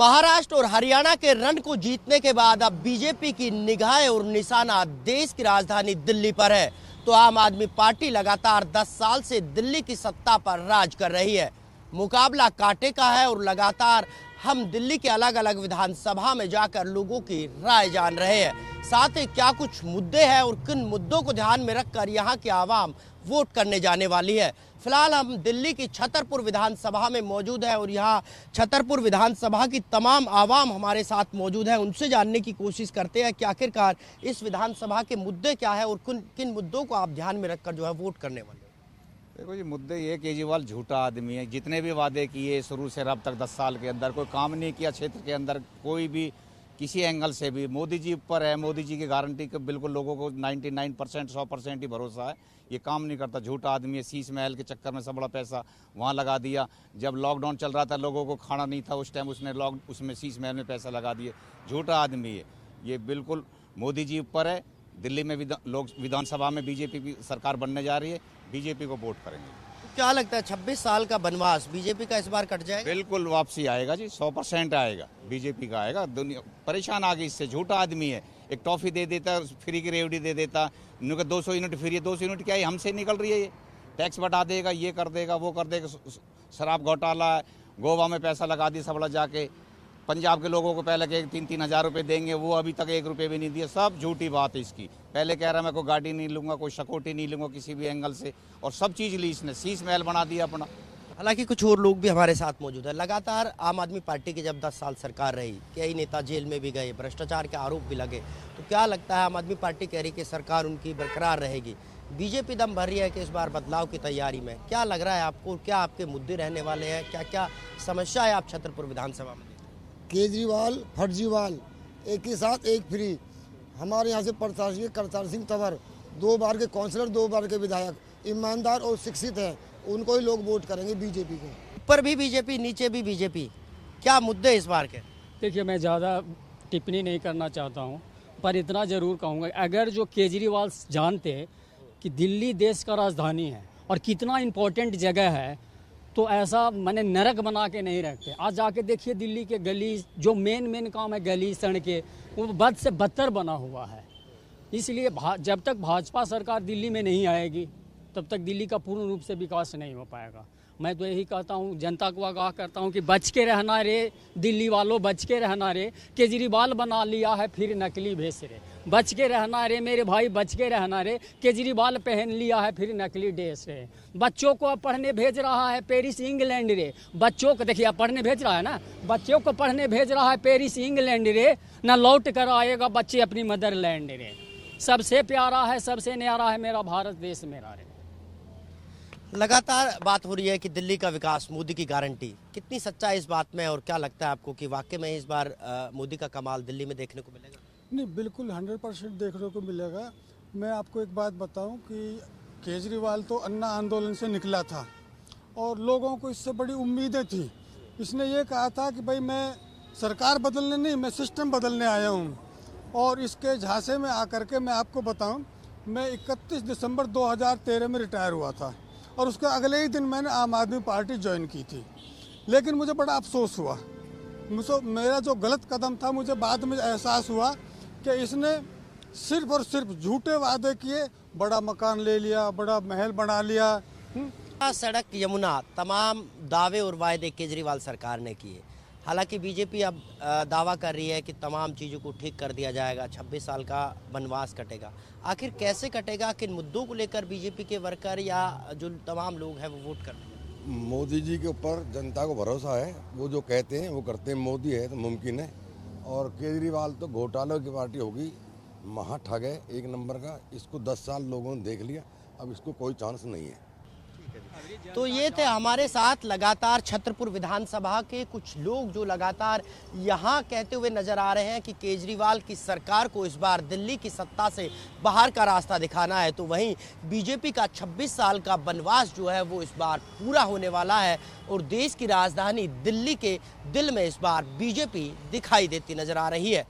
महाराष्ट्र और हरियाणा के रण को जीतने के बाद अब बीजेपी की निगाहें और निशाना देश की राजधानी दिल्ली पर है। तो आम आदमी पार्टी लगातार 10 साल से दिल्ली की सत्ता पर राज कर रही है। मुकाबला कांटे का है और लगातार हम दिल्ली के अलग अलग विधानसभा में जाकर लोगों की राय जान रहे हैं। साथ ही क्या कुछ मुद्दे हैं और किन मुद्दों को ध्यान में रखकर यहाँ की आवाम वोट करने जाने वाली है। फिलहाल हम दिल्ली की छतरपुर विधानसभा में मौजूद है और यहाँ छतरपुर विधानसभा की तमाम आवाम हमारे साथ मौजूद है। उनसे जानने की कोशिश करते हैं कि आखिरकार इस विधानसभा के मुद्दे क्या है और किन मुद्दों को आप ध्यान में रखकर जो है वोट करने वाले। देखो जी, मुद्दे ये केजरीवाल झूठा आदमी है। जितने भी वादे किए शुरू से अब तक 10 साल के अंदर कोई काम नहीं किया। क्षेत्र के अंदर कोई भी किसी एंगल से भी मोदी जी ऊपर है। मोदी जी की गारंटी के बिल्कुल लोगों को 99% 100% ही भरोसा है। ये काम नहीं करता, झूठा आदमी है। शीश महल के चक्कर में सब बड़ा पैसा वहाँ लगा दिया। जब लॉकडाउन चल रहा था लोगों को खाना नहीं था, उस टाइम उसमें शीश महल में पैसा लगा दिए। झूठा आदमी है ये, बिल्कुल मोदी जी ऊपर है। दिल्ली में लोग विधानसभा में बीजेपी की सरकार बनने जा रही है, बीजेपी को वोट करेंगे। क्या लगता है 26 साल का बनवास बीजेपी का इस बार कट जाएगा? बिल्कुल वापसी आएगा जी, 100% आएगा, बीजेपी का आएगा। दुनिया परेशान आ गई इससे। झूठा आदमी है। एक टॉफी दे देता, फ्री की रेवड़ी दे देता, 200 यूनिट फ्री है। 200 यूनिट क्या है, हमसे निकल रही है। ये टैक्स बढ़ा देगा, ये कर देगा, वो कर देगा। शराब घोटाला, गोवा में पैसा लगा दिया सब जाके। पंजाब के लोगों को पहले के 3-3 हज़ार रुपये देंगे, वो अभी तक 1 रुपये भी नहीं दिए। सब झूठी बात है इसकी। पहले कह रहा मैं कोई गाड़ी नहीं लूँगा, कोई सिक्योरिटी नहीं लूँगा किसी भी एंगल से, और सब चीज़ ली इसने। शीश महल बना दिया अपना। हालांकि कुछ और लोग भी हमारे साथ मौजूद है। लगातार आम आदमी पार्टी की जब 10 साल सरकार रही, कई नेता जेल में भी गए, भ्रष्टाचार के आरोप भी लगे, तो क्या लगता है आम आदमी पार्टी कह रही कि सरकार उनकी बरकरार रहेगी? बीजेपी दम भर रही है कि इस बार बदलाव की तैयारी में। क्या लग रहा है आपको? क्या आपके मुद्दे रहने वाले हैं? क्या क्या समस्या है आप छतरपुर विधानसभा में? केजरीवाल फर्जीवाल, एक ही साथ एक फ्री। हमारे यहाँ से प्रत्याशी करतार सिंह तंवर 2 बार के काउंसलर, 2 बार के विधायक, ईमानदार और शिक्षित हैं। उनको ही लोग वोट करेंगे, बीजेपी को। ऊपर भी बीजेपी, नीचे भी बीजेपी। क्या मुद्दे इस बार के? देखिए, मैं ज़्यादा टिप्पणी नहीं करना चाहता हूँ, पर इतना ज़रूर कहूँगा, अगर जो केजरीवाल जानते कि दिल्ली देश का राजधानी है और कितना इम्पोर्टेंट जगह है, तो ऐसा मैंने नरक बना के नहीं रखते। आज जाके देखिए दिल्ली के गली, जो मेन काम है गली सड़कें, वो बद से बदतर बना हुआ है। इसलिए जब तक भाजपा सरकार दिल्ली में नहीं आएगी तब तक दिल्ली का पूर्ण रूप से विकास नहीं हो पाएगा। मैं तो यही कहता हूँ, जनता को आगाह करता हूँ कि बच के रहना रे दिल्ली वालों, बच के रहना रे। केजरीवाल बना लिया है फिर नकली भेस रे। बच के रहना रे मेरे भाई, बच के रहना रे। केजरीवाल पहन लिया है फिर नकली ड्रेस रे। बच्चों को अब पढ़ने भेज रहा है पेरिस इंग्लैंड रे। बच्चों को देखिए, अब पढ़ने भेज रहा है ना, बच्चों को पढ़ने भेज रहा है पेरिस इंग्लैंड रे। ना लौट कर आएगा बच्चे अपनी मदरलैंड रे। सबसे प्यारा है, सबसे न्यारा है मेरा भारत देश मेरा रे। लगातार बात हो रही है कि दिल्ली का विकास मोदी की गारंटी। कितनी सच्चाई इस बात में और क्या लगता है आपको कि वाकई में इस बार मोदी का कमाल दिल्ली में देखने को मिलेगा? नहीं, बिल्कुल 100% देखने को मिलेगा। मैं आपको एक बात बताऊं कि केजरीवाल तो अन्ना आंदोलन से निकला था और लोगों को इससे बड़ी उम्मीदें थी। इसने ये कहा था कि भाई मैं सरकार बदलने नहीं, मैं सिस्टम बदलने आया हूँ। और इसके झांसे में आकर के मैं आपको बताऊँ, मैं 31 दिसंबर 2013 में रिटायर हुआ था और उसके अगले ही दिन मैंने आम आदमी पार्टी ज्वाइन की थी। लेकिन मुझे बड़ा अफसोस हुआ। मेरा जो गलत कदम था, मुझे बाद में एहसास हुआ कि इसने सिर्फ और सिर्फ झूठे वादे किए, बड़ा मकान ले लिया, बड़ा महल बना लिया। सड़क, यमुना, तमाम दावे और वायदे केजरीवाल सरकार ने किए। हालांकि बीजेपी अब दावा कर रही है कि तमाम चीज़ों को ठीक कर दिया जाएगा, 26 साल का वनवास कटेगा। आखिर कैसे कटेगा? किन मुद्दों को लेकर बीजेपी के वर्कर या जो तमाम लोग हैं वो वोट कर रहे हैं? मोदी जी के ऊपर जनता को भरोसा है। वो जो कहते हैं वो करते हैं। मोदी है तो मुमकिन है। और केजरीवाल तो घोटालों की पार्टी होगी, महा ठग है 1 नंबर का। इसको 10 साल लोगों ने देख लिया, अब इसको कोई चांस नहीं है। तो ये थे हमारे साथ लगातार छतरपुर विधानसभा के कुछ लोग जो लगातार यहाँ कहते हुए नजर आ रहे हैं कि केजरीवाल की सरकार को इस बार दिल्ली की सत्ता से बाहर का रास्ता दिखाना है। तो वहीं बीजेपी का 26 साल का वनवास जो है वो इस बार पूरा होने वाला है और देश की राजधानी दिल्ली के दिल में इस बार बीजेपी दिखाई देती नजर आ रही है।